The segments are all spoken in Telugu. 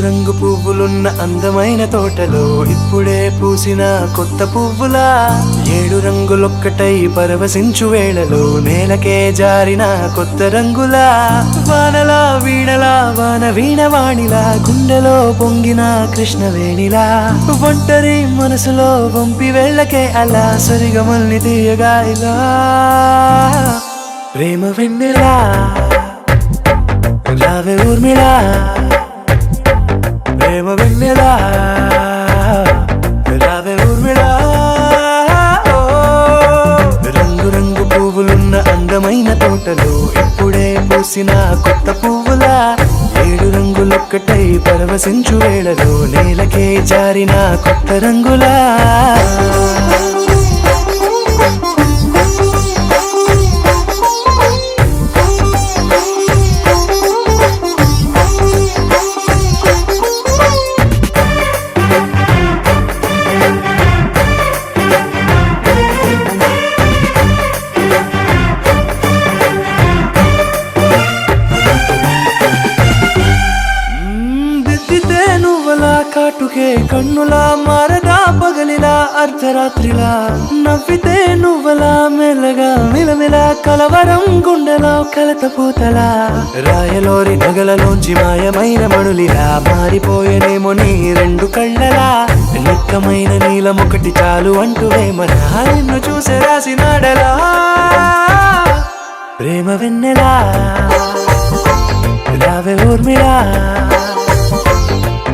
రంగు పువ్వులున్న అందమైన తోటలో ఇప్పుడే పూసిన కొత్త పువ్వులా 7 రంగులొక్కటై పరవశించు వేళలో నేలకే జారిన కొత్త రంగులా వానలా వీణలా వాన వీణవాణిలా గుండెలో పొంగిన కృష్ణవేణిలా ఒంటరి మనసులో వంపి వెళ్ళకే అలా సరిగమల్ని తీయగా ఇలా ప్రేమ వెన్నెలా రావే ఊర్మిళా ప్రేమ వెన్నెలా రావే ఊర్మిళా రంగు రంగు పువ్వులున్న అందమైన తోటలో ఇప్పుడే పూసిన కొత్త పువ్వులా 7 రంగులొక్కటై పరవశించు వేళలో నేలకే జారిన కొత్త రంగులా కాటుకే కన్నులా మారదా పగలిలా అర్ధరాత్రిలా నవ్వితే నువ్వలా మెల్లగా మిలమిలా కలవరం గుండెలో కలత పూతలా రాయలోరి నగలలోంచి మాయమైన మణులిలా మారిపోయేనేమో నీ 2 కళ్ళలా నిక్కమైన నీలమొకటి చాలు అంటూ వేమన నిన్ను చూసే రాసినాడలా ప్రేమ వెన్నెలా రావే ఊర్మిళా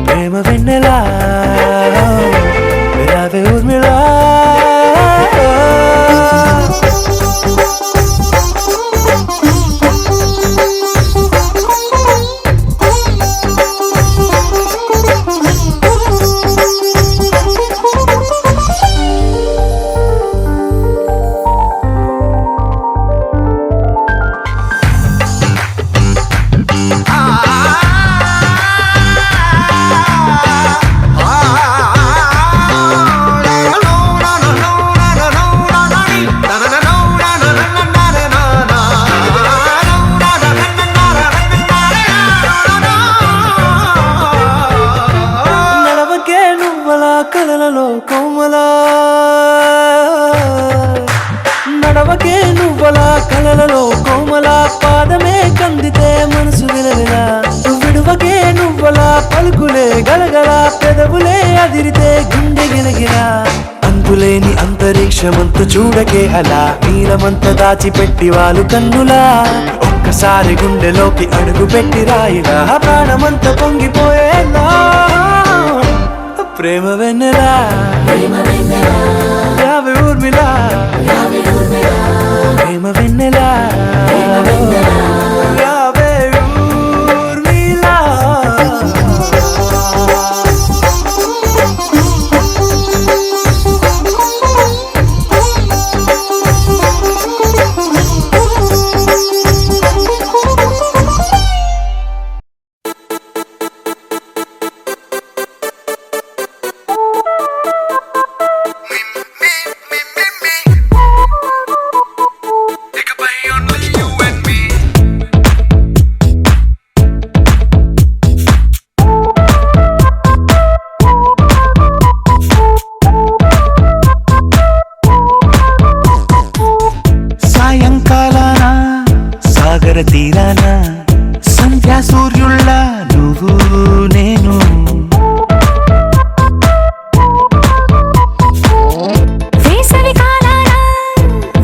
ప్రేమ వెన్నెలా రావే ఊర్మిళా కలలలో కోమలా నడవకే నువ్వలా కలలలో కోమలా పాదమే కందితే మనసు విలవిలా విడువకే నువ్వలా పలుకులే గలగల పెదవులే అదిరితే గుండె గిలగిలా అంతులేని అంతరిక్షమంత చూడకే అలా నీలమంత దాచిపెట్టి వాళ్ళు కన్నులా ఒక్కసారి గుండెలోకి అడుగు పెట్టి రాయిలా ప్రాణమంత పొంగిపోయేలా ప్రేమ వెన్నెలా రావే ఊర్మిళా ప్రేమ వెన్నెలా రావే ఊర్మిళా సాగర తీరాన సంధ్యా సూర్యుళ్ళ నువ్వు నేను వేసవి కాలాన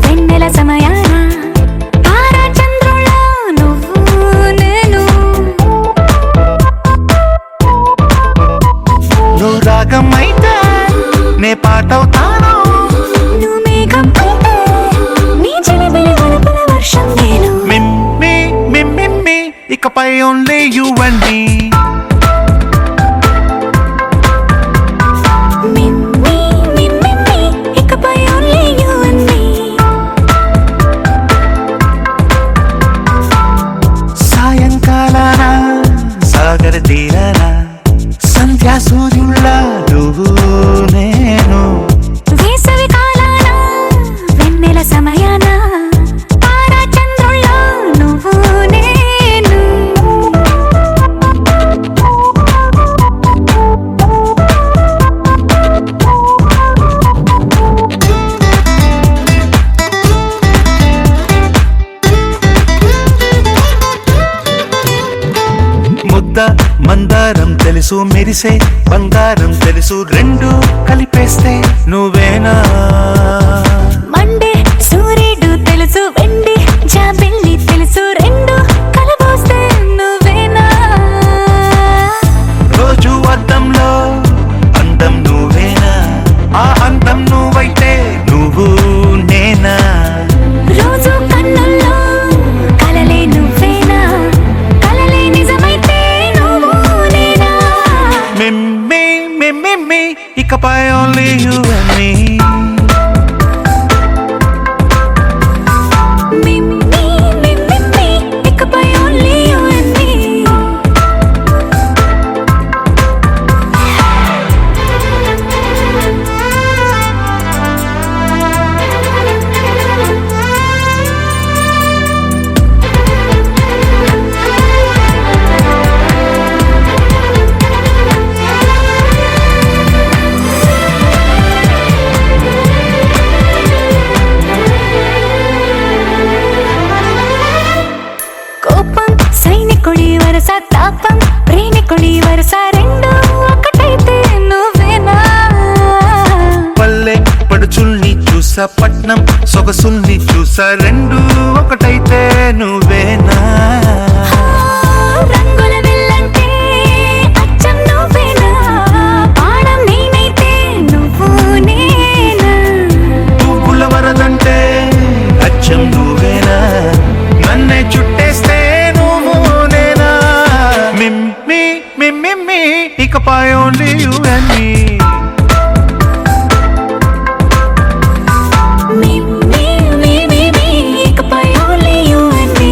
వెన్నెల సమయాన తారా చంద్రుళ్ళ నువ్వు నేను నువ్వు రాగం అయితే నే పాటవుతాను నువ్వు మేఘం అయితే నీ చిలిపిలి గణపల వర్షం నేను ఇకపై ఓన్లీ యు అండ్ మీ ఇకపై ఓన్లీ యు అండ్ మీ సాయంకాలాన సాగర తీరాన సంధ్యా సూర్యుళ్ళ నువ్వు నేను వేసవి కాలాన వెన్నెల సమయాన తారా చంద్రుళ్ళ నువ్వు నేను మందారం తెలుసు మెరిసే బంగారం తెలుసు రెండు కలిపేస్తే నువ్వేనా మండే సూర్యుడు తెలుసు వెండి జాబిల్లి తెలుసు రెండు కలబోస్తే నువ్వేనా రోజు అద్దంలో అందం నువ్వేనా ఆ అందం నువ్వైతే నువ్వు నేనా రోజు కన్నుల్లో కలలే నువ్వేనా కలలే నిజమైతే నువ్వు నేనా మిమ్మి మిమ్మి ఇకపై only you and me ఇకపై only you and me కోపం సైనికుడి వరస తాపం ప్రేమికుడి వరస రెండు ఒకటైతే నువ్వేనా పల్లె పడుచుల్ని చూసా పట్నం సొగసుల్ని చూసా రెండు ఒకటైతే నువ్వేనా రంగుల విల్లంటే అచ్చం నువ్వేనా బాణం నేనైతే నువ్వు నేనా పువ్వుల వరదంటే అచ్చం నువ్వేనా నన్నే చుట్టేస్తే నువ్వు నేనా మిమ్మి మిమ్మి ఇకపై only you and me ఇకపై only you and me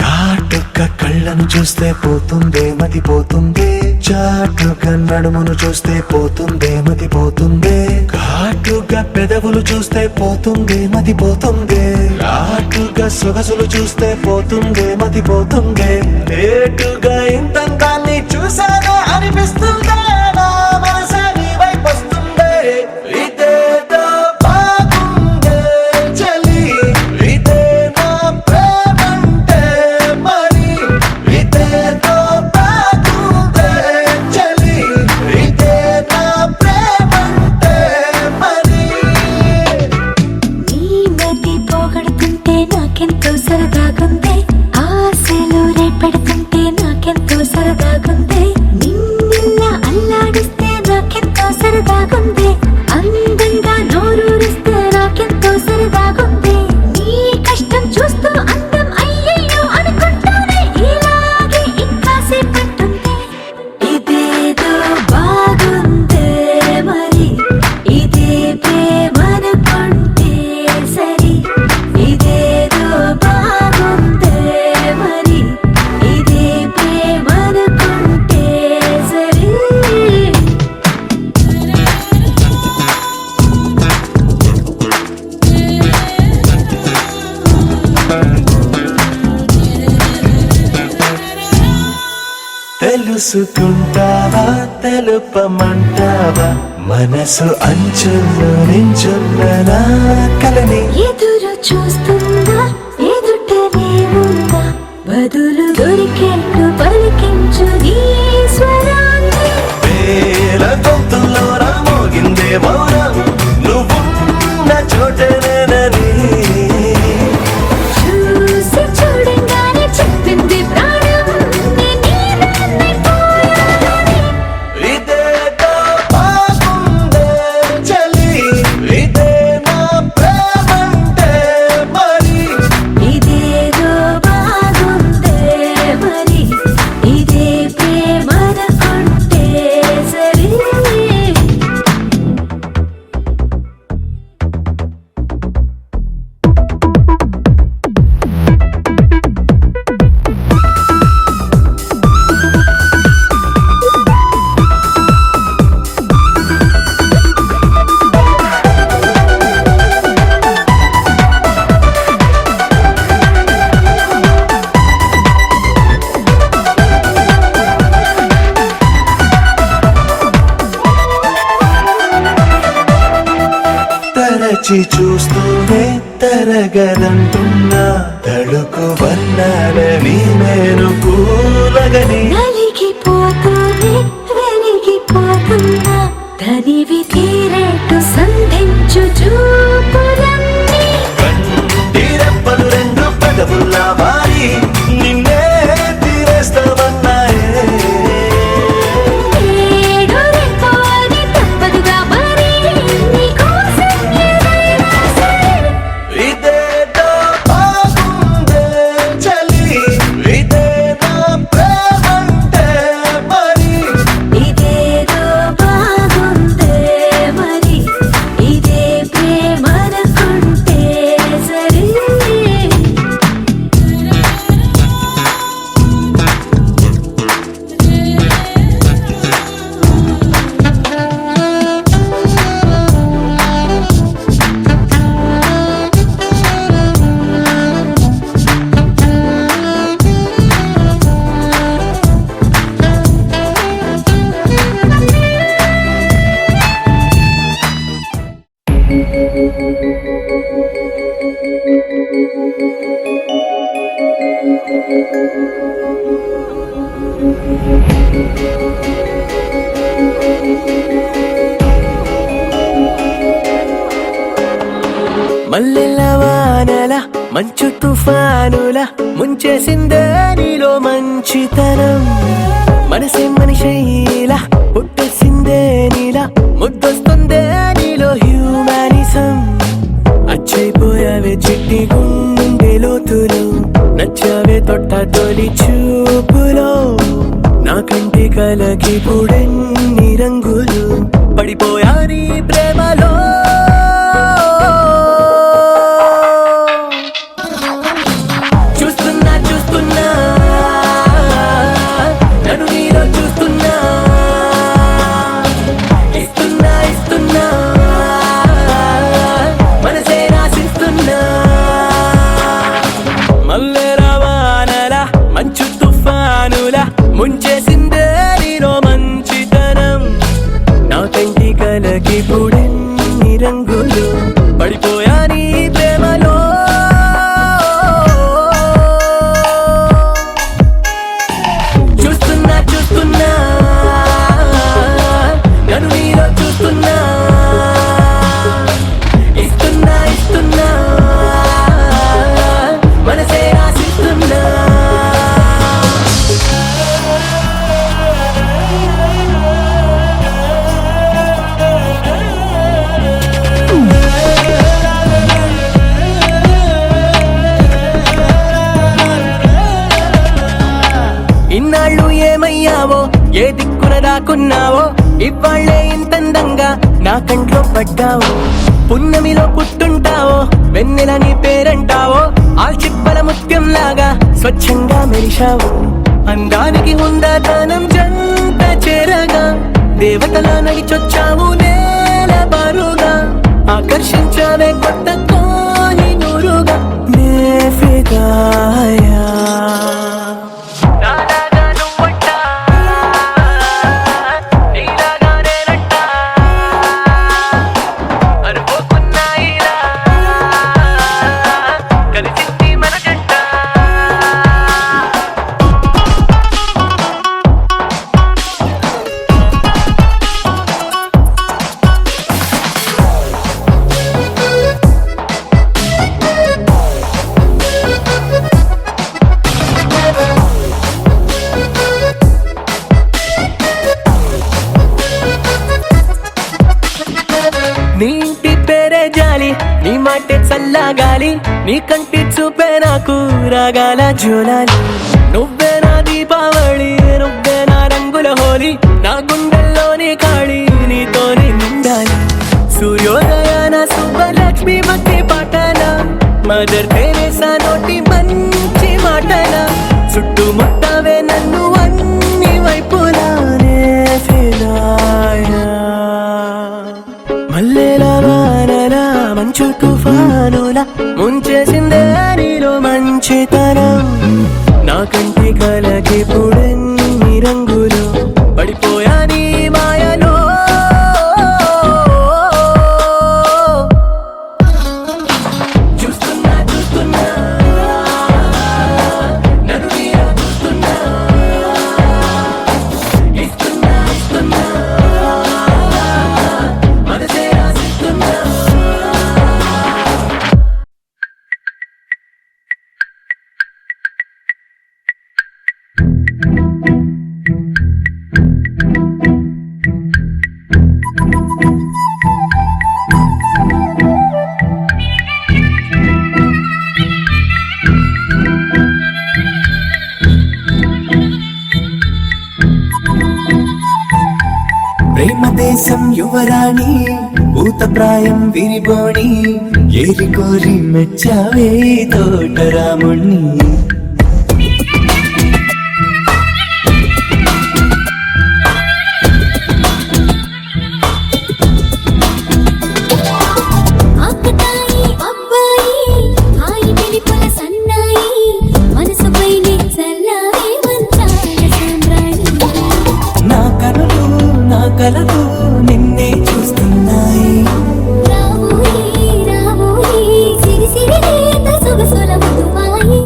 కాటుక కళ్ళను చూస్తే పోతుందే మతి పోతుందే చాటుగా నడుమును చూస్తే పోతుందే మతి పోతుందే ఘాటుగా పెదవులు చూస్తే పోతుందే మతి పోతుందే ఘాటుగా సొగసులు చూస్తే పోతుందే మతి పోతుందే లేటుగా ఇంతంతాన్ని చూసానే అనిపిస్తుందే నా మనసే నీ వైపు వస్తుందే ఇదేదో బాగుందే చలి ఇదే నా ప్రేమంటే మరి ఇదేదో బాగుందే చలి ఇదే నా ప్రేమంటే మరి నీ మతి పోగొడుతుంటే నాకెంతో సరదాగుంది ఆశలు రేపెడుతుంటే నాకెంతో సరదాగుంది నిన్న అల్లాడిస్తే నాకెంతో సరదాగుంది అందంగా నోరూరిస్తే నాకెంతో సరదాగుంది నీ కష్టం చూస్తూ అందం అయ్యయ్యో అనుకుంటానే ఇలాగే ఇంకాసేపట్టుంది ఇదేదో బాగుందే మరి ఇదే ప్రేమనుకుంటే సరి ఇదేదో బాగుందే మరి ఇదే ప్రేమనుకుంటే సరి తెలుసుకుంటావా తెలుపమంటావా మనసు అంచుల్లో నించున్న నా కలని ఎదురు చూస్తుందా ఎదుటనే ఉందా బదులు దొరికేట్టు పలికించు నీ స్వరాన్ని వేల గొంతుల్లో మోగిందే మౌనం నువ్వున్న చోటనేనని చూసి చూడంగానే చెప్పింది ప్రాణం నీదాన్నైపోయానని ఇదేదో బాగుందే చలి ఇదే నా ప్రేమంటే మరి ఇదేదో బాగుందే మరి ఇదే ప్రేమనుకుంటే సరి తరచి చూస్తూనే తరగదంటున్నా తడుకు వర్ణాలని నేను పూలగని నలిగిపోతూనే వెలిగిపోతున్నా తనివి తీరేట్టు సంధించు చూపులన్నీ కంటిరెప్పలు రెండు పెదవుల్లా మారి నిన్నే తీరేస్తామన్నాయే ఏడు రెప్పని తప్పదుగా మరి నీకోసం ఏదైనా సరే ఇదేదో బాగుందే చలి ఇదే నా ప్రేమంటే మరి ఇదేదో బాగుందే మరి ఇదే ప్రేమనుకుంటే సరే మల్లెల వానల మంచు తుఫానుల ముంచేసిందే నీలో మంచితనం మనసే మనిషైలా పుట్టేసిందే నీలా ముద్దొస్తుందే నీలో హ్యూమానిజం అచ్చైపోయావే చిట్టి గుండె లోతులు నచ్చావే తొట్ట తొలి చూపులో నా కంటి కలకి పుడెన్ని రంగులు పడిపోయా నీ ప్రేమలో చూస్తున్నా చూస్తున్నా నన్ను నీలో చూస్తున్నా ఇస్తున్నా ఇస్తున్నా మనసే రాసిస్తున్నా మల్లెల వానల మంచు తుఫానుల ముంచేసిందే నీలో మంచితనం నా కంటి కలకి పుడెన్ని రంగులు పడిపోయా నీ ప్రేమలో చూస్తున్నా చూస్తున్నా నన్ను నీలో చూస్తున్నా ఇస్తున్నా ఇస్తున్నా మనసే రాసిస్తున్నా ఇన్నాళ్ళు ఏమయ్యావో ఏ దిక్కున దాక్కున్నావో ఇవాళ్లే ఇంతందంగా నా కంట్లో పడ్డావో పున్నమిలో పుట్టుంటావో వెన్నెల నీ పేరంటావో ఆల్చిప్పల ముత్యంలాగా స్వచ్ఛంగా మెరిశావు అందానికి ఉందాతనం జంట చేరగా దేవతలా నడిచొచ్చావు నేల బారుగా ఆకర్షించావే కొత్త కోని నూరుగా నే ఫిదాయా నీ ఇంటి పేరే జాలి నీ మాటే చల్లగాలి నీ కంటి చూపే నాకు రాగాల జోలాలి నువ్వే నా దీపావళి నువ్వే నా రంగుల హోలీ నా గుండెల్లోని కాళి నీతోనే నిండాలి సూర్యోదయాన సుబ్బలక్ష్మి మధ్య పాటల మదర్ తెరేసా నోటి మంచి మాటల చుట్టుముట్టవే నన్ను అన్ని వైపులానే ఫిదాయా మల్లెల వానల మంచు తుఫానుల ముంచేసిందే నీలో మంచితనం నా కంటి కలకి పుడెన్ని రంగులు పడిపోయా నీ మాయలో దేశం యువరాణి భూతప్రాయం విరిబోణి ఏరి కోరి మెచ్చావే తోటరాముణ్ణి ఆకతాయి అబ్బాయి హాయి పిలిపుల సన్నాయి మనసుపైనే చల్లారే మంచాల సామ్రాణి నా కనులు నా కలలు నిన్నే చూస్తున్నాయి రావోయి రావోయి సిరి సిరి లేత సొగసుల మధుమాయి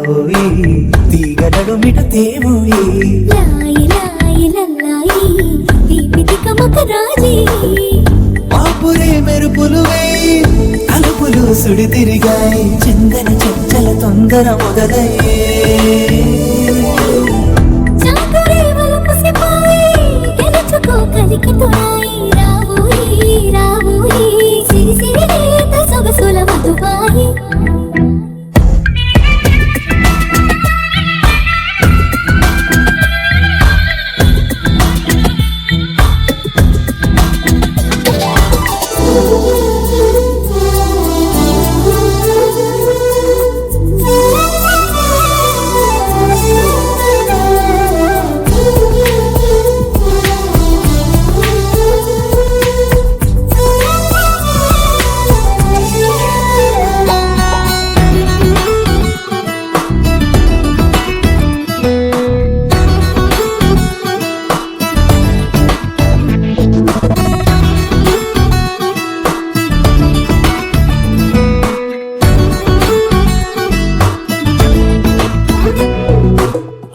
ఓయి తీగడడు మిట తేవోయి లాయి లాయి లల్లాయి దీపితి కమక రాజీ పాపురే మెరుపులు వేయి తలుపులు సుడి తిరిగాయి చందన చంచల తొందర మొదలయ్యే చాకురే వలపు సిపాయి గెలుచుకో కలికి తోడాయి రావోయి రావోయి సిరి సిరి లేత సొగసుల మధుబాయి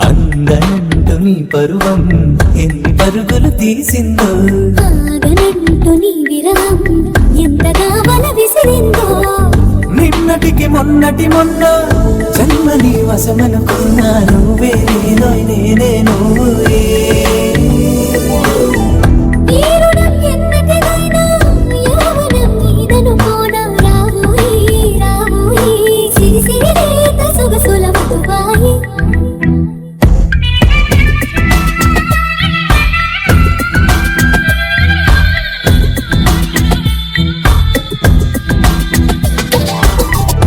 అందనంటు నీ పరువం ఎన్ని పరుగులు తీసిందో ఆగనంటూ నీ విరహం ఎంతగా వల విసిరిందో నిన్నటికి మొన్నటి మొన్న జన్మని వశమనుకున్నా నువ్వే నేనే నువ్వే ఈ రుణం ఎన్నటిదైనా యౌవనం నీదనుకోనా రావోయి రావోయి సిరి సిరి లేత సొగసుల మధుబాయి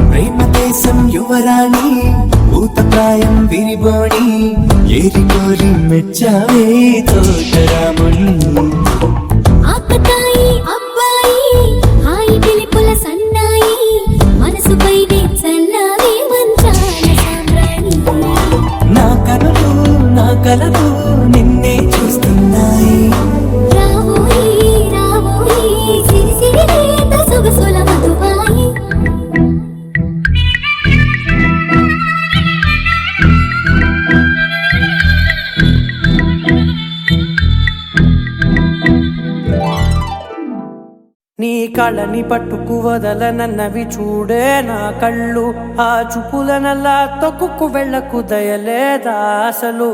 ప్రేమ దేశం యువరాణి భూతప్రాయం విరిబోణి ఏరి కోరి మెచ్చావే తోటరాముణ్ణి ఆకతాయి అబ్బాయి హాయి పిలిపుల సన్నాయి మనసుపైనే చల్లారే మంచాల సామ్రాణి నా కనులు నా కలలు నిన్నే చూస్తున్నాయి రావోయి రావోయి సిరి సిరి లేత సొగసుల మధుబాయి నీ కళ్ళని పట్టుకు వదలనన్నవి చూడే నా కళ్ళు ఆ చూపులనల్లా తొక్కుకు వెళ్ళకు దయలేదా అసలు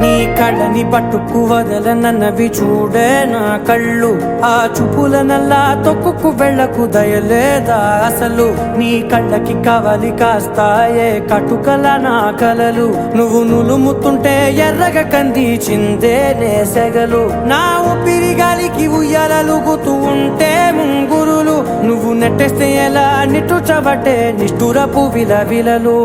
నీ కళ్ళని పట్టుకు వదలనన్నవి చూడే నా కళ్ళు ఆ చూపులనల్లా తొక్కుకు వెళ్ళకు దయలేదా అసలు నీ కళ్ళకి కవలి కాస్తాయే కటుకల నా కలలు నువ్వు నులుముతుంటే ఎర్రగా కంది చిందే నేసెగలు నా ఊపిరి గాలికి ఉయ్యాలలుగుతూ ఉంటే ముంగురులు నువ్వు నెట్టేస్తే ఎలా నిట్టుచబట్టే నిష్ఠురపు విలవిలలు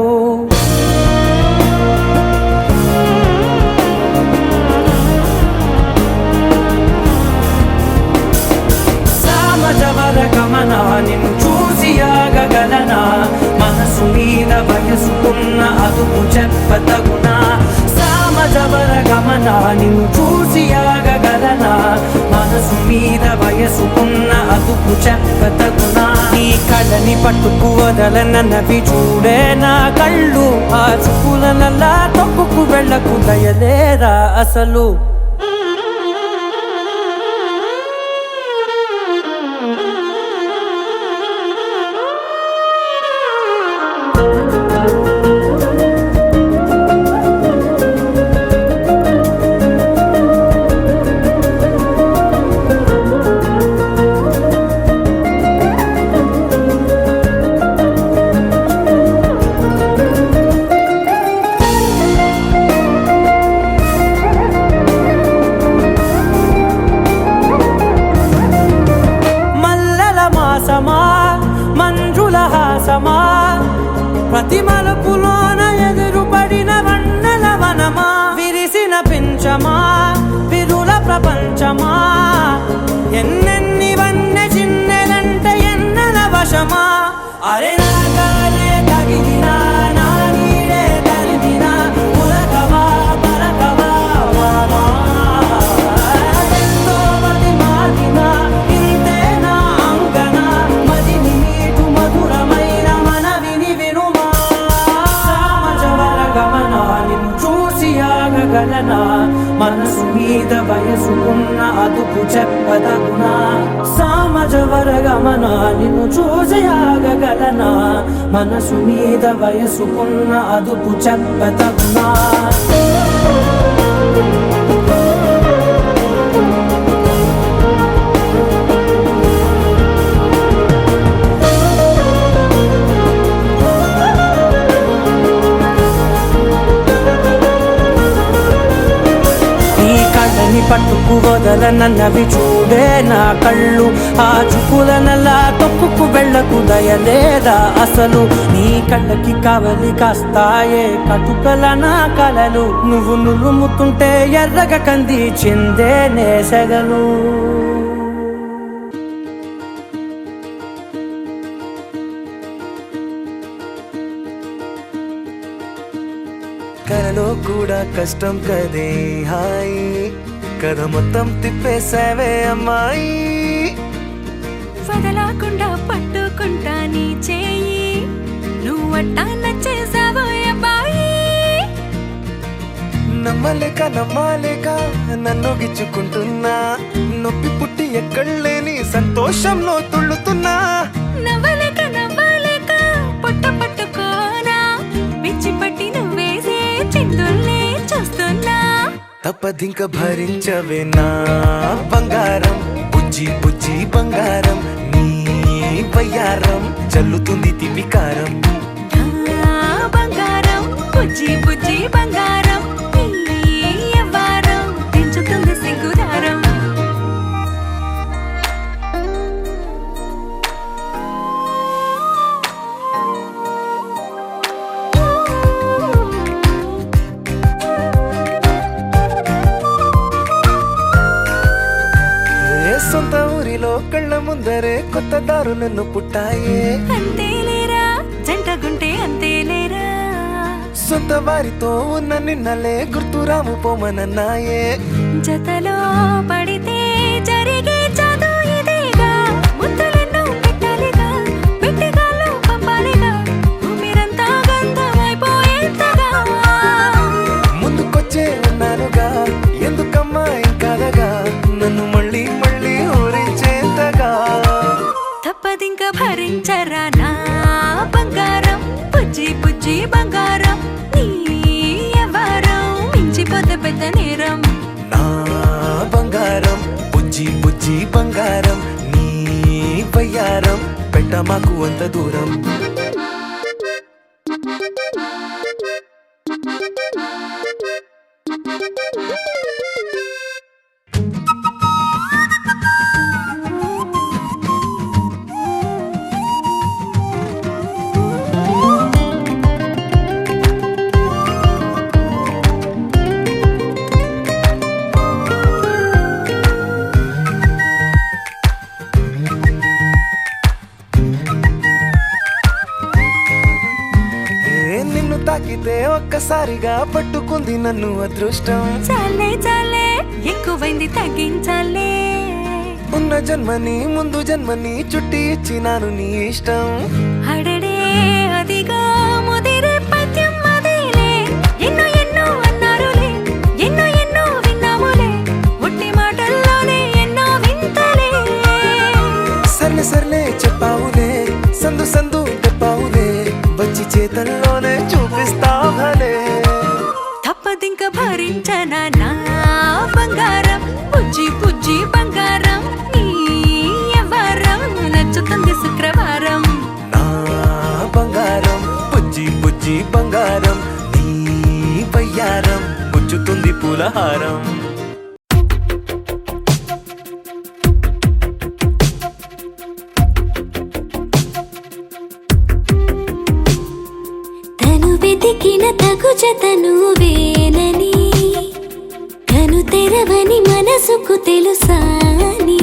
గమన నిన్ను చూసి ఆగగలనా మనసు మీద వయసుకున్న అదుపు చెప్పతగునా సామజవర గమన నిన్ను చూసి ఆగగలనా మనసు మీద వయసుకున్న అదుపు చెప్పతగునా నీ కళ్ళని పట్టుకు వదలనన్నవి చూడే నా కళ్ళు ఆ చూపులనల్లా తొక్కుకు వెళ్ళకు దయలేరా అసలు మంజుల హాసమా ప్రతి మలుపులోన ఎదురుపడిన వన్నెల వనమా విరిసిన పించమా విరుల ప్రపంచమా ఎన్నెన్ని వన్నె చిన్నెలంటే ఎన్నెల వశమా అరే నాగాలే తగిలినా నా నీడే తరిదినా ఉలకవా పలకవా వామా ఎంతో మతి మారినా ఇంతేనా అంగన మదిని నీటు మధురమైన మనవిని వినుమా సామజవర గమన నిన్ను చూసి ఆగగలనా మనసు మీద వయసుకున్న అదుపు చెప్పదగునా సామజవర గమన నిన్ను చూసి ఆగగలనా మనసు మీద వయసుకున్న అదుపు చెప్పదగునా పట్టుకు వదలనన్నవి చూడే నా కళ్ళు ఆ చూపులనల్లా తొక్కుకు వెళ్ళకు దయలేదా అసలు నీ కళ్ళకి కవలి కాస్తాయే కటుకల నా కలలు నువ్వు నులుముతుంటే ఎర్రగా కంది చిందే నేసెగలు కలలో కూడా కష్టం కదే హాయి కథ మొత్తం తిప్పేసావే అమ్మాయి వదలకుండా పట్టుకుంటా నీ చేయి నువ్వట్టా నచ్చేసావో అబ్బాయి నమ్మలేక నన్ను గిచ్చుకుంటున్నా నొప్పి పుట్టి ఎక్కడలేని సంతోషంలో తుళ్ళుతున్నా నవ్వలేక పొట్ట పట్టుకోనా పిచ్చి పట్టి నువ్వేసే చిందుల్ని చూస్తున్నా తప్పదింక భరించవే నా బంగారం బుజ్జి బుజ్జి బంగారం నీ వయ్యారం చల్లుతుంది తిమికారం బంగారం బుజ్జి బుజ్జి బంగారం నీ యవ్వారం పెంచుతుంది సిగ్గుదారం సొంత ఊరిలో కళ్ళ ముందరే కొత్త దారులను పుట్టాయే అంతేలేరా జంటగుంటే అంతేలేరా సొంత వారితో ఉన్న నిన్నలే గుర్తురాము పోమనన్నాయే జతలో పడితే జరిగే చదు ఇదేగా ముద్దలెన్నో పెట్టాలిగా పెట్టిగాల్లో పంపాలిగా మీరంతా గంధమైపోయేంతగా ముందుకొచ్చే ఉన్నానుగా ఎందుకమ్మా ఇంకాదగా నన్ను మళ్ళీ మళ్ళీ ఊరించేంతగా తప్పదింక భరించరా నా బంగారం బుజ్జి బుజ్జి బంగారం నీ యవ్వారం మించిపోతే పెద్ద నేరం బంగారం నీ వయ్యారం పెట్ట మాకు అంత దూరం తాకితే ఒక్కసారిగా పట్టుకుంది నన్ను అదృష్టం చాలే చాలే ఎక్కువైంది తగ్గించాలే ఉన్న జన్మని ముందు జన్మని చుట్టి ఇచ్చినాను నీ ఇష్టం అడడే అదిగా ముదిరే పద్యం అదేలే ఎన్నో ఎన్నో అన్నారులే ఎన్నో ఎన్నో విన్నాములే ఒట్టి మాటల్లోనే ఎన్నో వింతలే సర్లే సర్లే చెప్పావులే సందు సందు చెప్పావులే వచ్చి చేతల్లోనే చూపిస్తావలే తప్పదింక భరించనా నా బంగారం పుజ్జి పుజ్జి బంగారం నీ ఎవరం నచ్చుతుంది శుక్రవారం నా బంగారం పుజ్జి పుజ్జి బంగారం నీ వయ్యారం పుచ్చుతుంది పూలహారం వెతికిన తగు జతను వేనని కను తెరవని మనసుకు తెలుసాని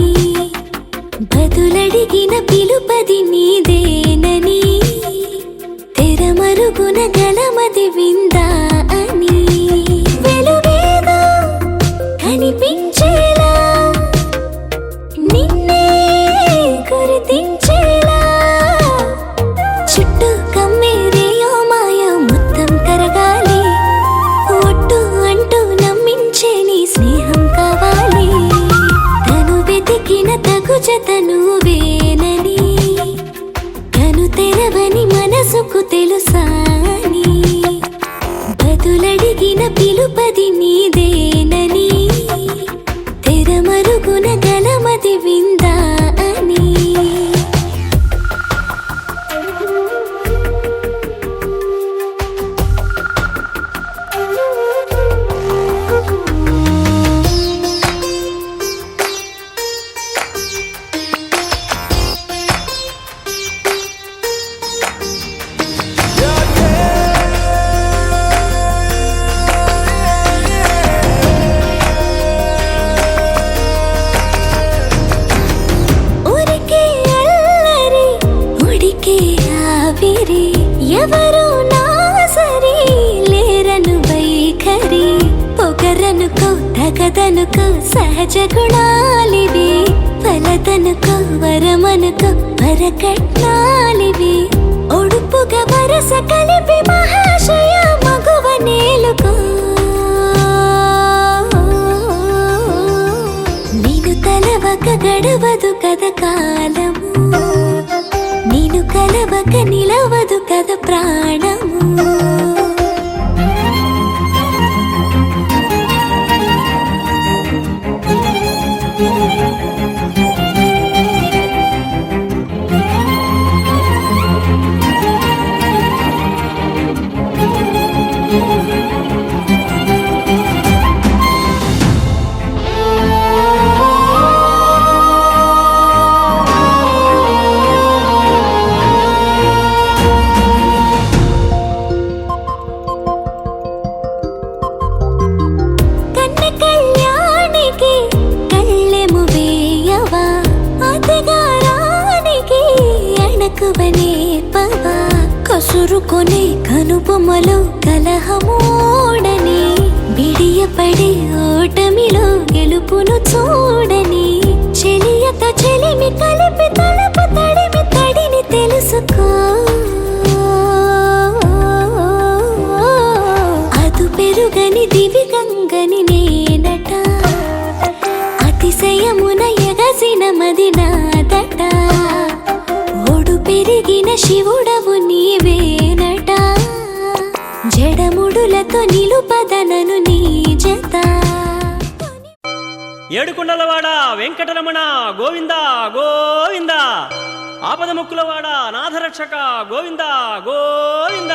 బదులడిగిన పిలుపది నీదేనని తెరమరుగున గలమది విందా అని వెలుగేదో కనిపించేలా నిన్నే గుర్తించేలా చుట్టూ కమ్మేరేయో మాయా మొత్తం కరగాలి ఒట్టు అంటూ నమ్మించే నీ స్నేహం కావాలి తను వెతికిన తగు జతను వేనని కను తెరవని మనసుకు తెలుసాని బదులడిగిన పిలుపది నీదేనని తెరమరుగున గలమది విందా అని ఎవరు నా సరి లేరను వైఖరి పొగరనుకో తగదనుకో సహజ గుణాలివి ఫలదనుకో వరమనుకో వరకట్నాలివి ఒడుపుగా వరస కలిపి మహాశయ మగువ నేలుకో నేను తలవక గడవదు కథ కాలము నేను కలవక నిలవదు కథ ప్రాణము కసురుకొనే కనుబొమ్మలో కలహమోడని బిడియపడే ఓటమిలో గెలుపును చూడని చెలియతో చెలిమి కలిపి తలపు తడిమి తడిని తెలుసుకో అదు పెరుగని దివి గంగని నేనట అతిశయమున ఎగసిన మది నాదట ఓడు పెరిగిన శివుడవు నీవేనట జడముడులతో నిలుపదనను నీ జత ఏడుకొండలవాడ వెంకటరమణ గోవింద గోవింద, ఆపద ముక్కులవాడ నాథరక్షక గోవింద గోవింద.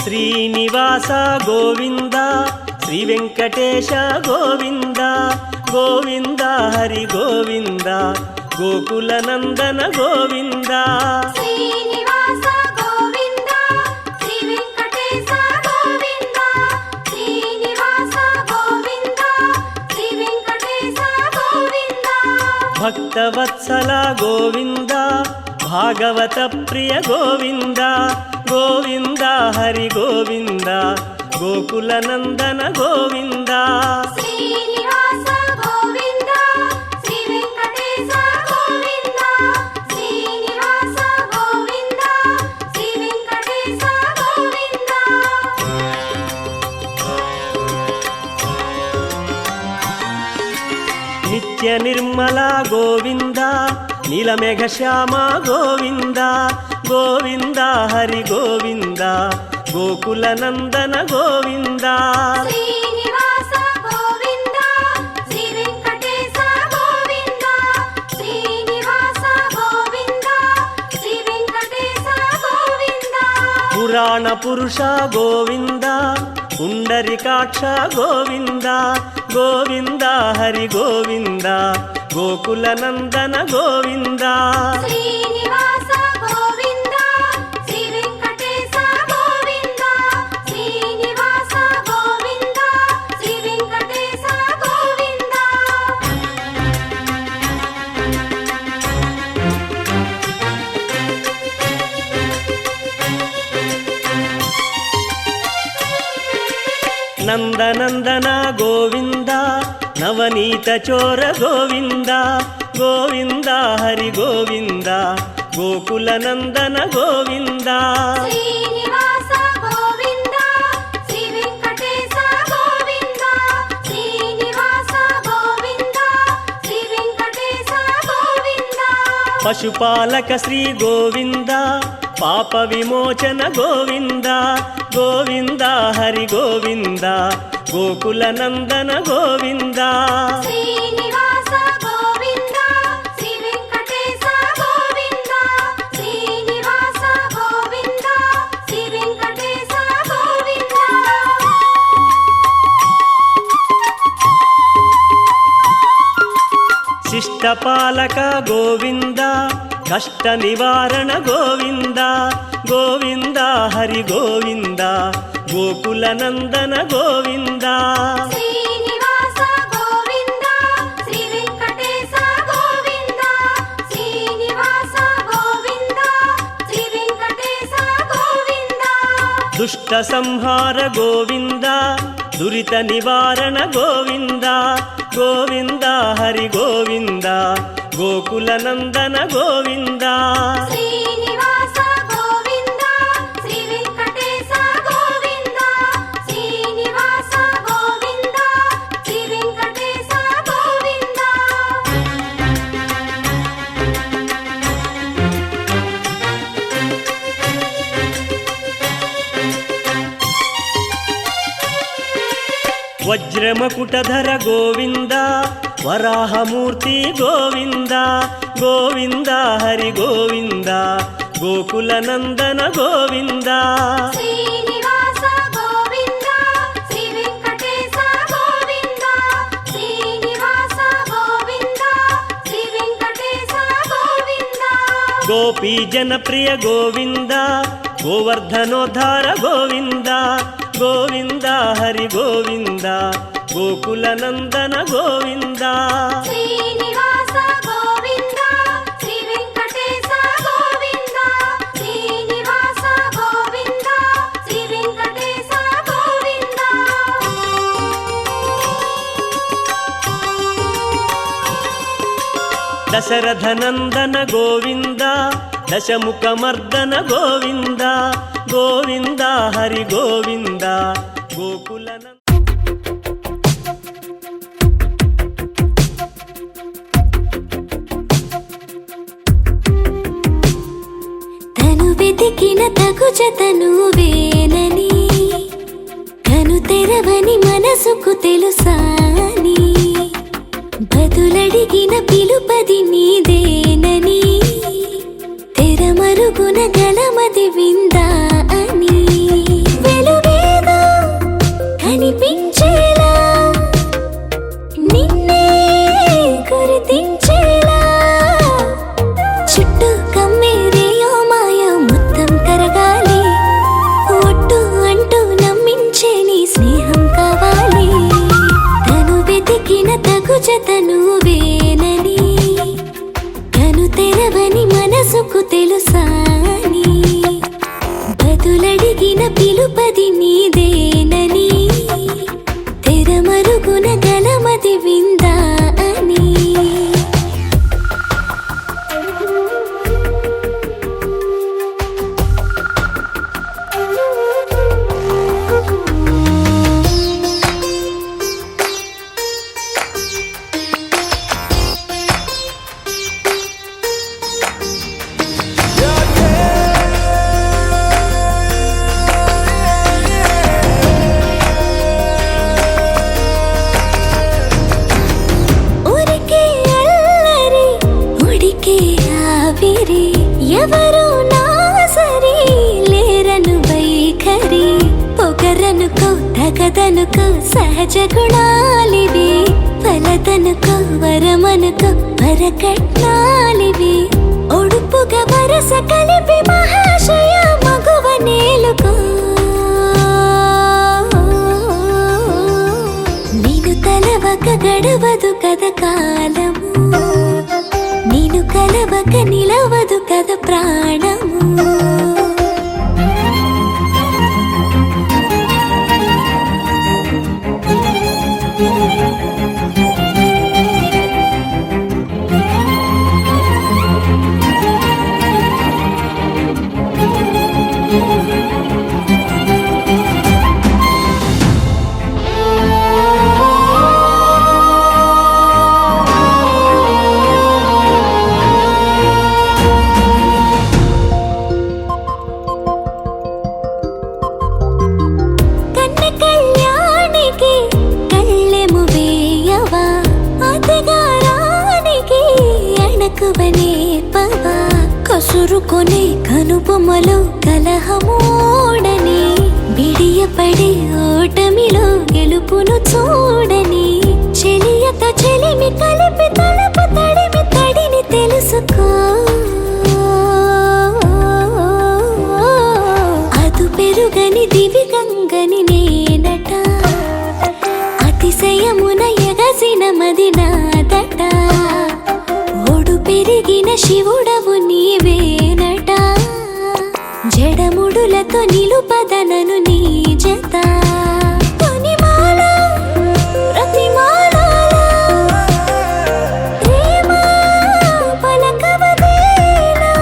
శ్రీనివాస గోవింద, శ్రీ వెంకటేశ గోవింద గోవింద, హరి గోవింద, గోకుల నందన గోవింద. శ్రీనివాస గోవింద, శ్రీ వెంకటేశ గోవింద, శ్రీనివాస గోవింద, శ్రీ వెంకటేశ గోవింద. భక్తవత్సల గోవింద, భాగవత ప్రియ గోవింద గోవింద, హరి గోవింద, గోకుల నందన గోవింద. శ్రీనివాస గోవింద, శ్రీ వెంకటేశ గోవింద, శ్రీనివాస గోవింద, శ్రీ వెంకటేశ గోవింద. నిత్య నిర్మల గోవింద, నీలమేఘ శ్యామ గోవింద గోవింద, హరి గోవింద, గోకుల నందన గోవింద. శ్రీనివాస గోవింద, శ్రీ వెంకటేశ గోవింద, శ్రీనివాస గోవింద, శ్రీ వెంకటేశ గోవింద. పురాణ పురుష గోవింద, పుండరికాక్ష గోవింద గోవింద, హరి గోవింద, గోకుల నందన గోవింద. శ్రీనివాస గోవింద, శ్రీ వెంకటేశ గోవింద, శ్రీనివాస గోవింద, శ్రీ వెంకటేశ గోవింద. నందనందన గోవింద, నవనీత చోర గోవింద గోవింద, హరి గోవింద, గోకుల నందన గోవింద. శ్రీనివాస గోవింద, శ్రీ వెంకటేశ గోవింద, శ్రీనివాస గోవింద, శ్రీ వెంకటేశ గోవింద. పశుపాలక శ్రీ గోవింద, పాప విమోచన గోవింద గోవింద, హరి గోవింద, గోకుల నందన గోవింద. శ్రీనివాస గోవింద, శ్రీ వెంకటేశ గోవింద, శ్రీనివాస గోవింద, శ్రీ వెంకటేశ గోవింద. శిష్టపాలక గోవింద, కష్ట నివారణ గోవింద గోవింద, హరి గోవింద, గోకుల నందన గోవింద. శ్రీనివాస గోవింద, శ్రీ వెంకటేశ గోవింద, శ్రీనివాస గోవింద, శ్రీ వెంకటేశ గోవింద. దుష్ట సంహార గోవింద, దురిత నివారణ గోవింద గోవింద, హరి గోవింద, గోకుల నందన గోవింద. శ్రీనివాస గోవింద, శ్రీ వెంకటేశ గోవింద, శ్రీనివాస గోవింద, శ్రీ వెంకటేశ గోవింద. వజ్రమకుటధర గోవింద, వరాహమూర్తి గోవింద గోవింద, హరి గోవింద, గోకుల నందన గోవింద. శ్రీనివాస గోవింద, శ్రీ వెంకటేశ గోవింద, శ్రీనివాస గోవింద, శ్రీ వెంకటేశ గోవింద. గోపీ జనప్రియ గోవింద, గోవర్ధనోద్ధార గోవింద గోవింద, హరి గోవింద, గోకుల నందన గోవింద. శ్రీనివాస గోవింద, శ్రీ వెంకటేశ గోవింద, శ్రీనివాస గోవింద, శ్రీ వెంకటేశ గోవింద. దశరథ నందన గోవింద, దశముఖమర్దన గోవింద గోవింద, హరి గోవింద, గోకుల నందన. జత నువ్వేనని కను తెరవని మనసుకు తెలుసాని బదులడిగిన పిలుపది నీదేనని తెరమరుగున గలమది విందా అని వెలుగేదో కనిపించేలా నిన్నే గుర్తించేలా చుట్టూ కమ్మేరేయో మాయ మొత్తం కరగాలి ఒట్టు అంటూ నమ్మించే నీ స్నేహం కావాలి తను వెతికిన తగు జత నువ్వేనని కను తెరవని మనసుకు తెలుసాని బదులడిగిన పిలుపది నీదేనని తెరమరుగున గలమది విందా అని ఊరికే అల్లరి ఉడికే ఆవిరి ఎవరు నా సరి లేరను వైఖరి పొగరనుకో తగదనుకో సహజ గుణాలివి ఫలదనుకో వరమనుకో వరకట్నాలివి ఒడుపుగా వరస కలిపి మహాశయ మగువ నేలుకో నేను తలవక గడవదు కద కాలము నేను కలవక నిలవదు కద ప్రాణము కన్న కళ్యాణికి కళ్ళెము వేయవా అతగారానికి అణకువనే పవా కసురుకొనే కనుబొమ్మలో కలహమోడని బిడియపడే ఓటమిలో గెలుపును చూడని చెలియతో చెలిమి కలిపి తలపు తడిమి తడిని తెలుసుకో అదు పెరుగని దివి గంగని నేనట అతిశయమున ఎగసిన మది నాదట ఓడు పెరిగిన శివుడవు నీవేనట జడముడులతో నిలుపదనను నీ జత తొనిమాల ప్రతిమాలాల ప్రేమ పలకవదేలా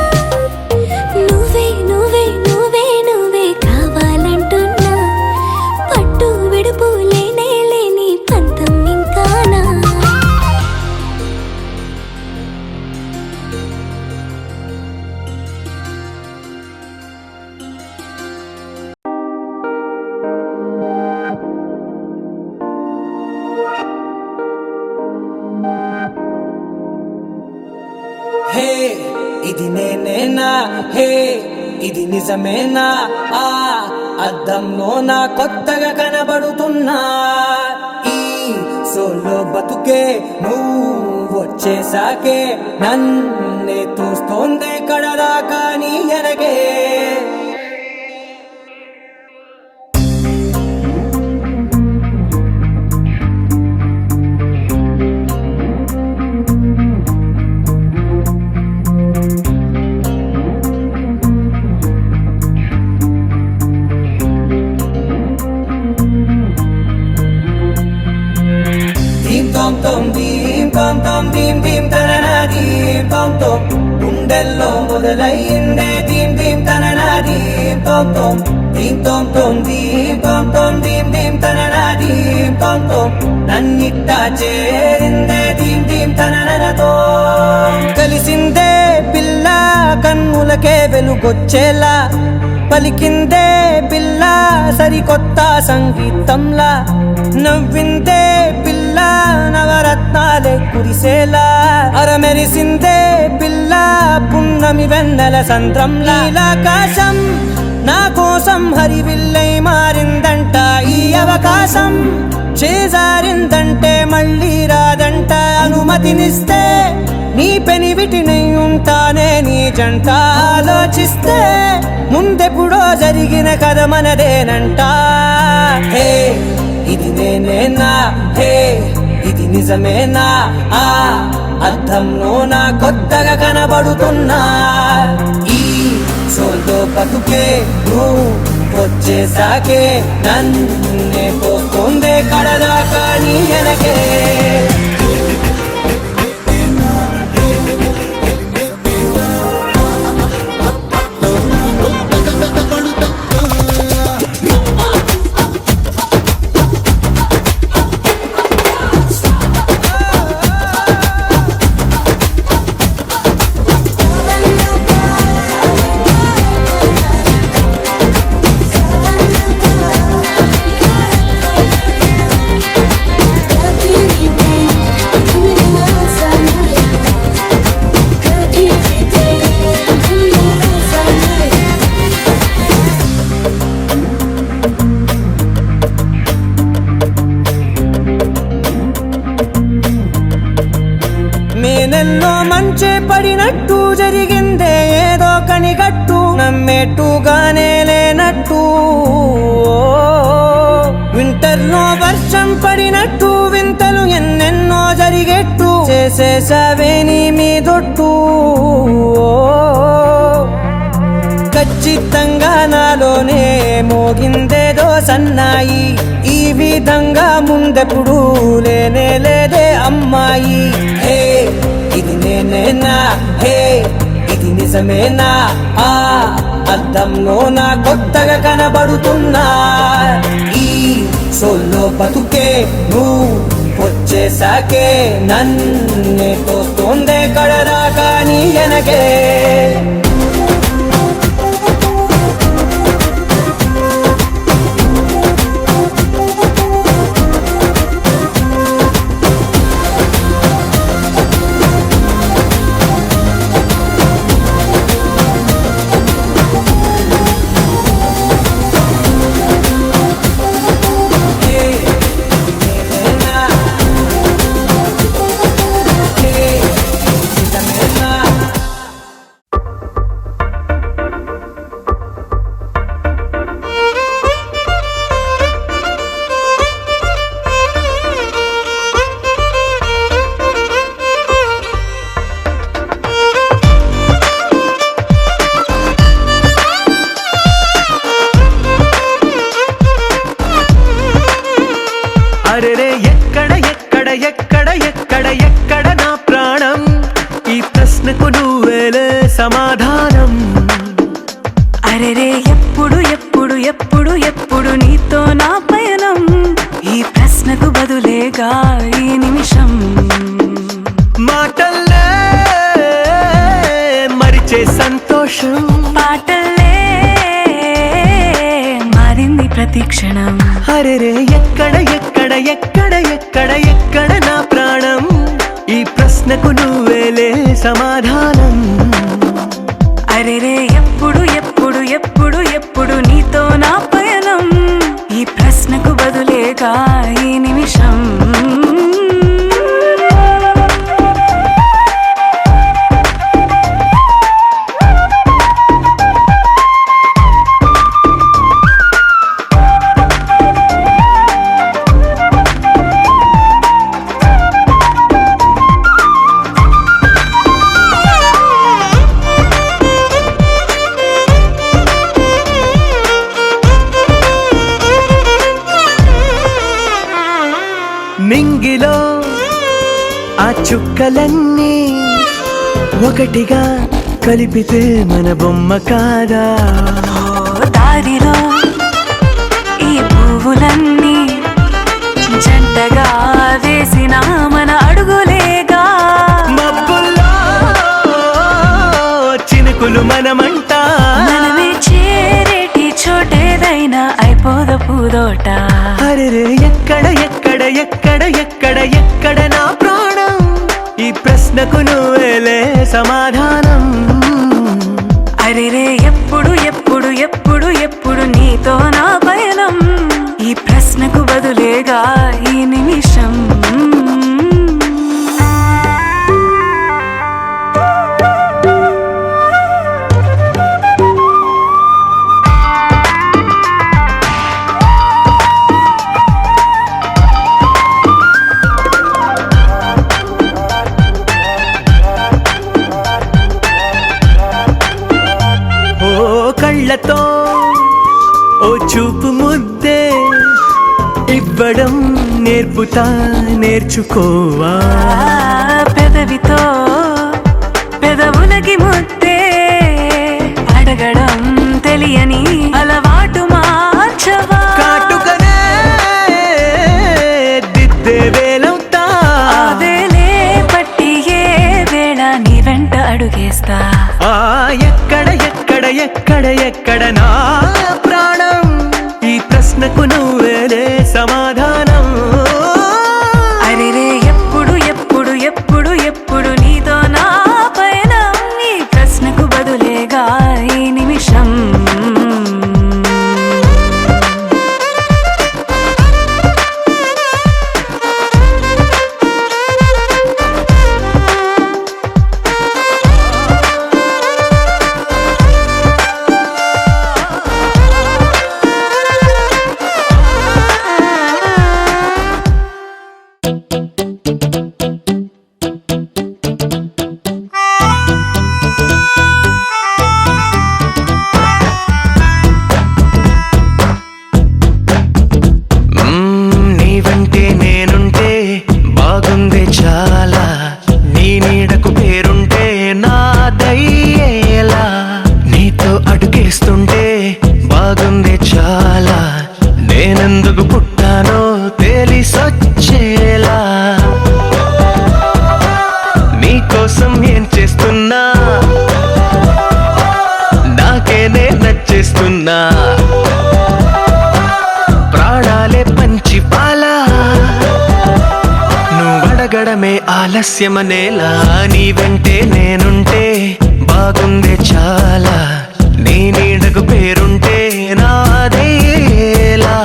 నువ్వే నువ్వే నువ్వే నువ్వే కావాలంటున్నా పట్టు విడుపు లేనే లేని పంతం ఇంకానా హే ఇది నేనేనా హే ఇది నిజమేనా ఆ అద్దంలో నా కొత్తగా కనబడుతున్నా ఈ సోలో బతుకే నువ్వు వచ్చేసాకే నన్నే తోస్తోందే కడదాకా నీ ఎనగే గుండెల్లో మొదలయ్యిందే దీం దీం తననా దీం తోం తోం దీం తోం తోం దీం తోం తోం దీం దీం తననా దీం తోం తోం నన్నిట్టా చేరిందే దీం దీం తననతో కలిసిందే పిల్ల కన్నులకే వెలుగొచ్చేలా పలికిందే పిల్ల సరికొత్త సంగీతంలా నవ్విందే పిల్ల నవరత్నాలే కురిసేలా అరమెరిసిందే పిల్ల పున్నమి వెన్నెల సంద్రంలా ఆకాశం నా కోసం హరివిల్లై మారిందంట ఈ అవకాశం చేజారిందంటే మళ్ళీ రాదంట అనుమతినిస్తే నీ పెనివిటినై ఉంటానే నీ జంట ఆలోచిస్తే ముందెప్పుడో జరిగిన కథ మనదేనంట హే ఇది నేనేనా హే ఇది నిజమేనా ఆ అర్థంలో నా కొత్తగా కనబడుతున్నా ఈ సోలో బతుకే నువ్వు వచ్చేసాకే నన్నే పోతుందే కడదాకా నీ వెనకే నేనెన్నో మంచి పడినట్టు జరిగిందే ఏదో కనిగట్టు నమ్మేట్టుగానే లేనట్టు వింటర్లో వర్షం పడినట్టు వింతలు ఎన్నెన్నో జరిగేట్టు చేసేసావే నీ మీదొట్టు ఖచ్చితంగా నాలోనే మోగిందేదో సన్నాయి ఈ విధంగా ముందెప్పుడు లేనే లేదే అమ్మాయి హే ఇది నేనేనా హే ఇది నిజమేనా ఆ అద్దంలో నా కొత్తగా కనబడుతున్నా ఈ సోలో బతుకే నువ్వు వచ్చేసాకే నన్నే తోస్తుందే కడదాకా నీ వెనకే అరెరే ఎక్కడ ఎక్కడ ఎక్కడ ఎక్కడ ఎక్కడ నా ప్రాణం ఈ ప్రశ్నకు నువ్వేలే సమాధానం అరెరే ఎప్పుడు ఎప్పుడు ఎప్పుడు ఎప్పుడు నీతో నా పయనం ఈ ప్రశ్నకు బదులేగా ఈ నిమిషం మాటల్లే మరిచే సంతోషం పాటలే మారింది ప్రతి క్షణం అరెరే ఎక్కడ ఎక్కడ ఎక్కడ ఎక్కడ ఎక్కడ నా ప్రాణం ఈ ప్రశ్నకు నువ్వేలే సమాధానం అరెరే ఎప్పుడు ఎప్పుడు ఎప్పుడు ఎప్పుడు నీతో నా పయనం ఈ ప్రశ్నకు బదులేగా ఈ నిమిషం నింగిలో ఆ చుక్కలన్నీ ఒకటిగా కలిపితే మన బొమ్మ కాదా దారిలో ఈ పువ్వులన్నీ జంటగా వేసిన మన అడుగులేగా మబ్బుల్లో చినుకులు మనమంట మనమే చేరే అరెరే ఎక్కడ ఎక్కడ ఎక్కడ ఎక్కడ ఎక్కడ నా ప్రాణం, ఈ ప్రశ్నకు నువ్వేలే సమాధానం. అరెరే ఎప్పుడు ఎప్పుడు ఎప్పుడు ఎప్పుడు నీతో నా పయనం, ఈ ప్రశ్నకు బదులేగా ఈ నిమిషం. కళ్ళతో ఓ చూపు ముద్దే ఇవ్వడం నేర్పుతా, నేర్చుకోవా. పెదవితో పెదవులకి ముద్దే అడగడం తెలియని అలవాటు మార్చవా. కాటుకనే దిద్దే వేలవుతా, వేలే పట్టి ఏ వేళ నీ వెంట అడుగేస్తా. ఎక్కడ ఎక్కడ ఎక్కడ ఎక్కడ నా ప్రాణం, ఈ ప్రశ్నకు నువ్వేలే సమాధానం. అరెరే ఎప్పుడు ఎప్పుడు ఎప్పుడు ఎప్పుడు నీతో నా పయనం, ఈ ప్రశ్నకు బదులేగా ఈ నిమిషం. నీ వెంటే నేనుంటే బాగుందే చాలా, నీ నీడకు పేరుంటే నాదయ్యేలా, నీతో అడుగేస్తుంటే బాగుందే చాలా, నేనెందుకు పుట్టానో తెలిసొచ్చేలా, నీకోసం ఏం చేస్తున్నా నాకేనే నచ్చేస్తున్నా, ప్రాణాలే పంచి పాలా, నువ్వడగడమే ఆలస్యమనేలా, నీ వెంటే నేనుంటే బాగుందే చాలా, నీ నీడకు పేరుంటే నాదేలా,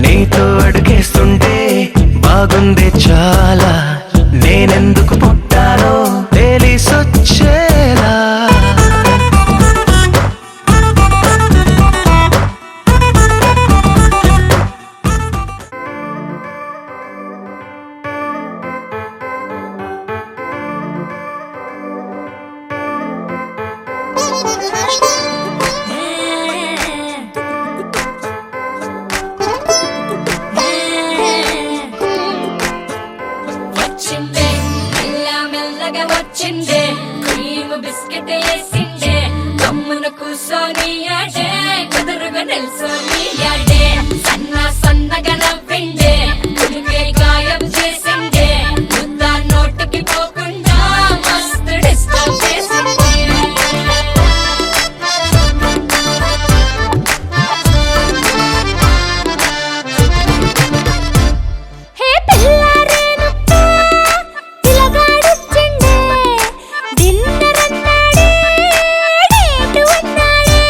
నీతో అడుగేస్తుంటే బాగుందే చాలా, నేనెందుకు పుట్టానో తెలిసొచ్చేలా. వచ్చిందే మెల్ల మెల్లగా వచ్చిందే, క్రీమ్ బిస్కెట్ వేసిందే, కమ్మున కూసోని ఆడే కుదురుగా నిల్సోని ఆడే, సన్న సన్నగా నవ్విండే, కులికే గాయం చేసిందే, ముద్ద నోటికి పోకుండా మస్తు డిస్టర్బ్ చేసిందే. హే పిల్లారేను పిలగాడొచ్చిండే, డిన్నర్ అన్నాడే, డేటు అన్నాడే,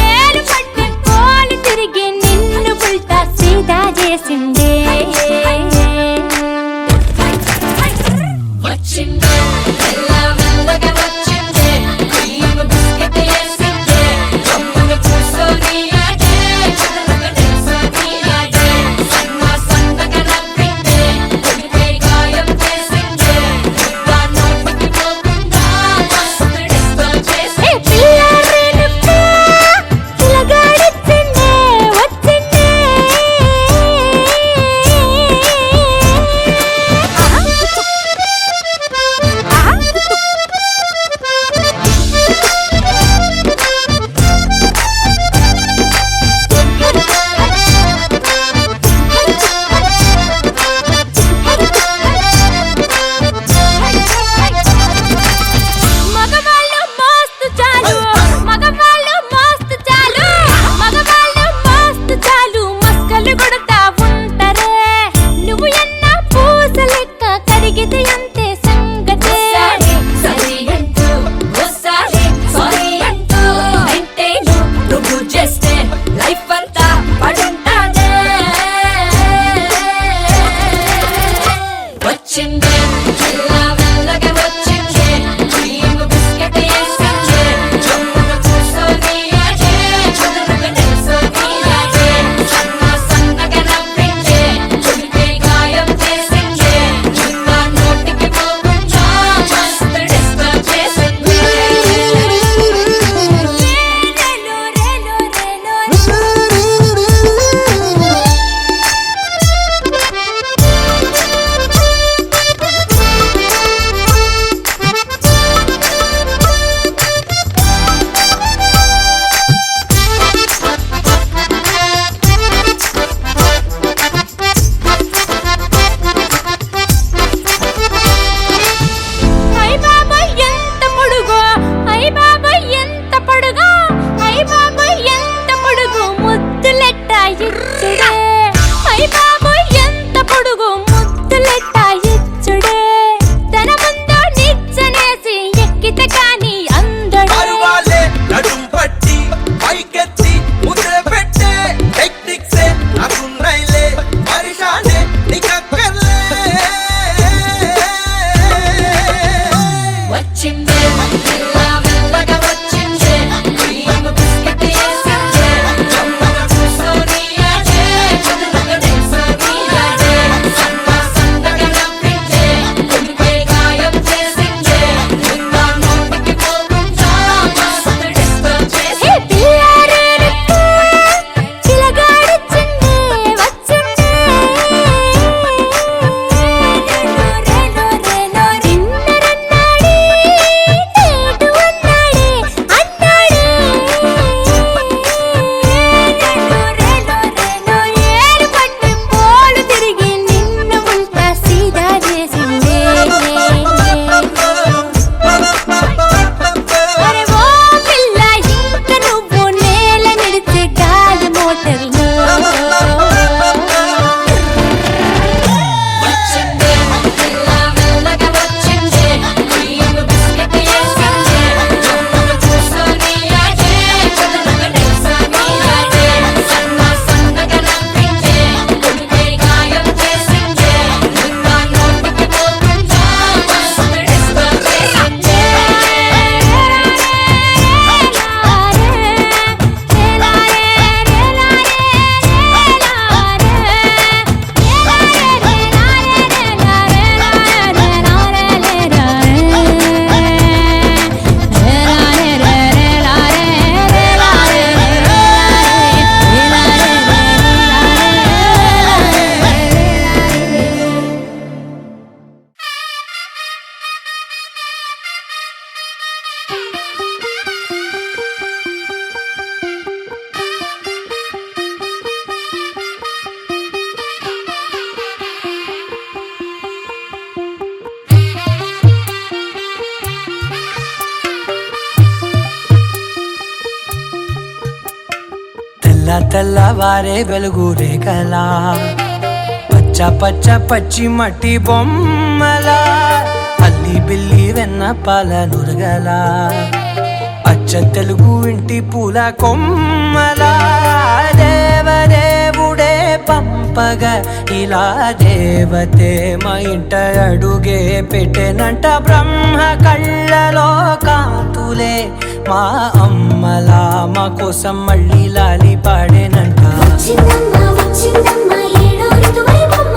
ఏలు పట్టు కోలు తిరిగి నిన్ను పుల్టా సీదా చేసిండే. వచ్చిండే మెల్ల మెల్లగా వచ్చిండే క్రీమ్ బిస్కెట్ వేసిండే జమ్మున కూర్చొని ఆడే కుదురుగా నిల్చొని ఆడే సన్న సన్నగా నవ్విండే చుడిపే గాయం చేసిండే ఇంకా నోటికి పోకుండా మస్తు డిస్టర్బ్ చేసిండే అయ్ బాబాయ్ ఎంత పొడుగో అయ్ బాబాయ్ ఎంత పొడుగో అయ్ బాబాయ్ ఎంత పొడుగు ముద్దులెట్ట ఇచ్చుడే అయ్ బాబాయ్ ఎంత పొడుగు ముద్దులెట్ట ఇచ్చుడే తన ముందు నిచ్చనేసి ఎక్కితే కాని అందడే అరువాలే నడుం పట్టి పైకెత్తి ముద్ర పెట్టే టెక్నిక్సే నాకున్నైలే పరిశానే నీకక్కర్లే వచ్చిండే మెల్ల మెల్లగా వచ్చిండే క్రీమ్ బిస్కెట్ వేసిండే జమ్మున కూర్చొని ఆడే కుదురుగా నిల్చొని ఆడే సన్న సన్నగా నవ్విండే చుడిపే గాయం చేసిండే ఇంకా నోటికి పోకుండా మస్తు డిస్టర్బ్ హే చేసిండే పిల్లారే చిలగాడొచ్చిండే వచ్చిండే చిన్నరన్నాడే నేటు అన్నాడే ఏరు పట్టి పోలు తిరిగి నిన్ను ఉల్టా సీదా చేసిండే అరే ఓ పిల్ల ఇంక నువ్వు నేల నిడిచే గాలి మోటర్లో వచ్చిండే మెల్ల మెల్లగా వచ్చిండే క్రీమ్ బిస్కెట్ వేసిండే జమ్మున కూర్చొని ఆడే కుదురుగా నిల్చొని ఆడే సన్న సన్నగా నవ్విండే చుడిపే గాయం చేసిండే ఇంకా నోటికి పోకుండా మస్తు డిస్టర్బ్ చేసిండే తెల్ల తెల్లవారే వెలుగు రేఖలా పచ్చ పచ్చ పచ్చి మట్టి బొమ్మలా అల్లి బిల్లి వెన్న పాల నురగలా అచ్చ తెలుగు ఇంటి పూల కొమ్మలా దేవదేవుడే పంపగా ఇలా దేవతే మా ఇంట అడుగే పెట్టెనంట బ్రహ్మ కళ్ళలో కాంతులే మా అమ్మలా మా కోసం మళ్ళీ లాలి పాడేనంట వచ్చిందమ్మ వచ్చిందమ్మ ఏడో ఋతువైవమ్మ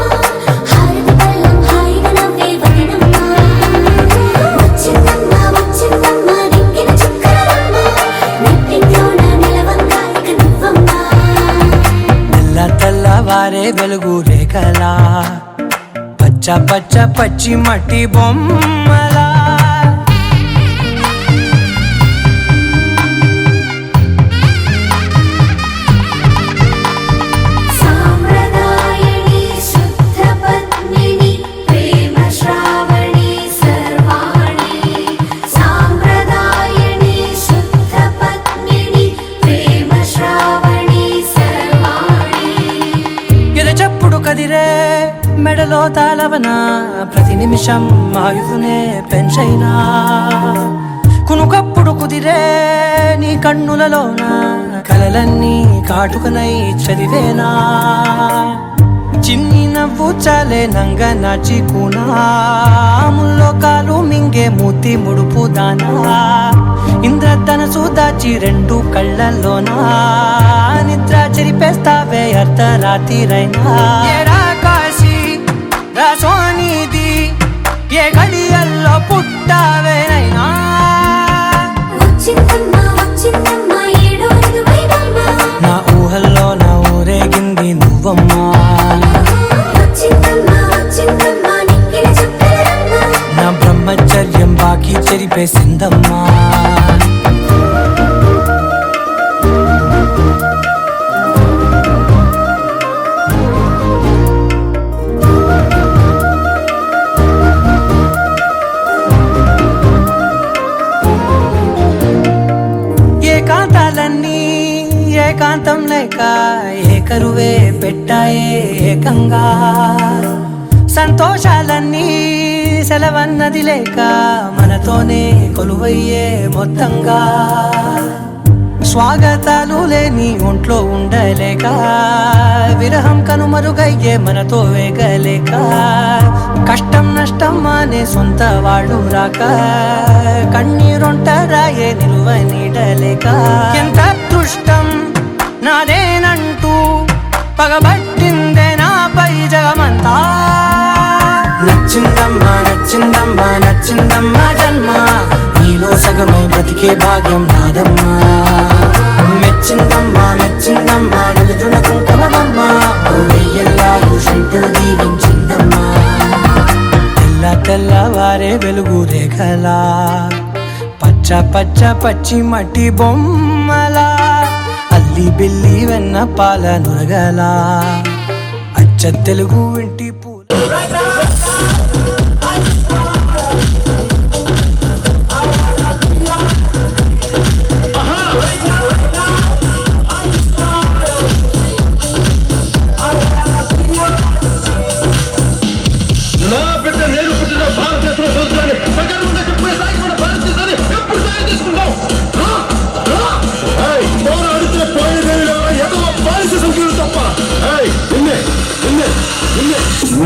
హారతి పళ్ళం హాయిగా నవ్వే వదనమ్మ వచ్చిందమ్మ వచ్చిందమ్మ దిక్కిన చుక్కలమ్మ నెట్టింట్లోన నిలవంగా ఇక నువ్వమ్మ తెల్ల తెల్లవారే వెలుగు రేఖలా పచ్చ పచ్చ పచ్చి మట్టి బొమ్మలా సాంప్రదాయని శుద్ధ పద్మిని ప్రేమ శ్రావణి సర్వాణి సాంప్రదాయని శుద్ధ పద్మిని ప్రేమ శ్రావణి సర్వాణి ఎరచప్పుడు కదిరే మెడలో తాళవన ప్రతి నిమిషం ఆయుధునే పెంచైనా కునుకప్పుడు కుదిరే నీ కన్నులలోన కలలన్నీ కాటుకనై చదివేనా చిన్ని నవ్వు చాలే నంగ నాచి కూనాముల్లో కాలు మింగే మూతి ముడుపు దానా ఇంద్రధనసు దాచి రెండు కళ్ళల్లోనా నిద్ర చెరిపేస్తావే అర్ధరాత్రిరైనా ఏరా కాశీ రాసోనిది ఏ గడియల్లో పుట్టావేనైనా వచ్చిందమ్మా వచ్చిందమ్మా ఏడో ఋతువైవమ్మా నా ఊహల్లో నా ఊరేగింది నువ్వమ్మా వచ్చిందమ్మా వచ్చిందమ్మా నిక్కిన చుక్కలమ్మా నా బ్రహ్మచర్యం బాకీ చెరిపేసిందమ్మా ఏకాంతాలన్నీ ఏకాంతం లేక ఏకరువే పెట్టాయే ఏకంగా సంతోషాలన్నీ సెలవన్నది లేక మనతోనే కొలువయ్యే మొత్తంగా స్వాగతాలు లేని ఒంట్లో ఉండలేక విరహం కనుమరుగయ్యే మనతో వేగలేక కష్టం నష్టం అనే సొంత వాళ్ళు రాక కన్నీరొంటరాయే నిలువ నీడలేక ఎంత అదృష్టం నాదేనంటూ పగబట్టిందే నాపై జగమంతా నచ్చిందమ్మా నచ్చిందమ్మా నచ్చిందమ్మా జన్మ నీలో సగమై బ్రతికే భాగ్యం నాదమ్మా మెచ్చిందమ్మా మెచ్చిందమ్మా నిలుదున కుంకుమమ్మా వెయ్యల్లాగు శంకులు దీవించిందమ్మా తెల్ల తెల్లవారే వెలుగు రేఖలా పచ్చ పచ్చ పచ్చి మట్టి బొమ్మలా అల్లి బిల్లి వెన్న పాల నురగలా అచ్చ తెలుగు ఇంటి పూల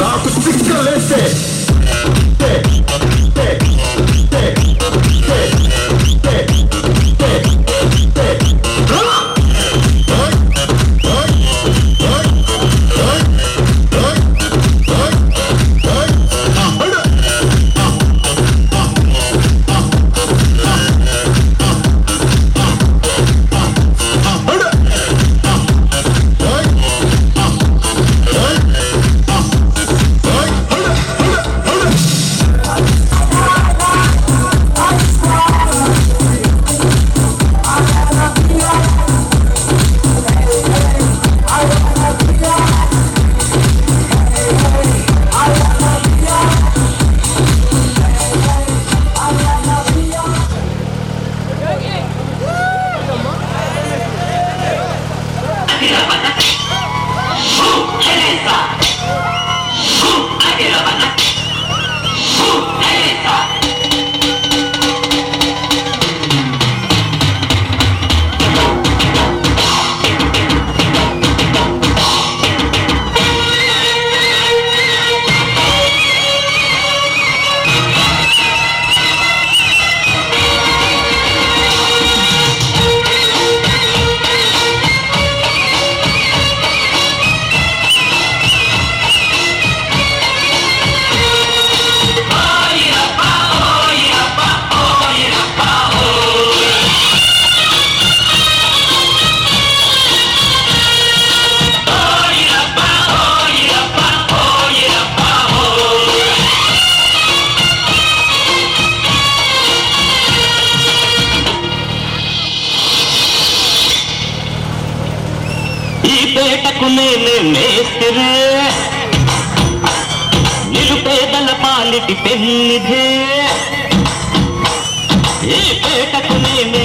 నాకు తిక్కలేస్తే పేటకు నేనే మేస్తిరే నిరుపేదల పాలిటి పెన్నిధే ఈ పేటకు నేనే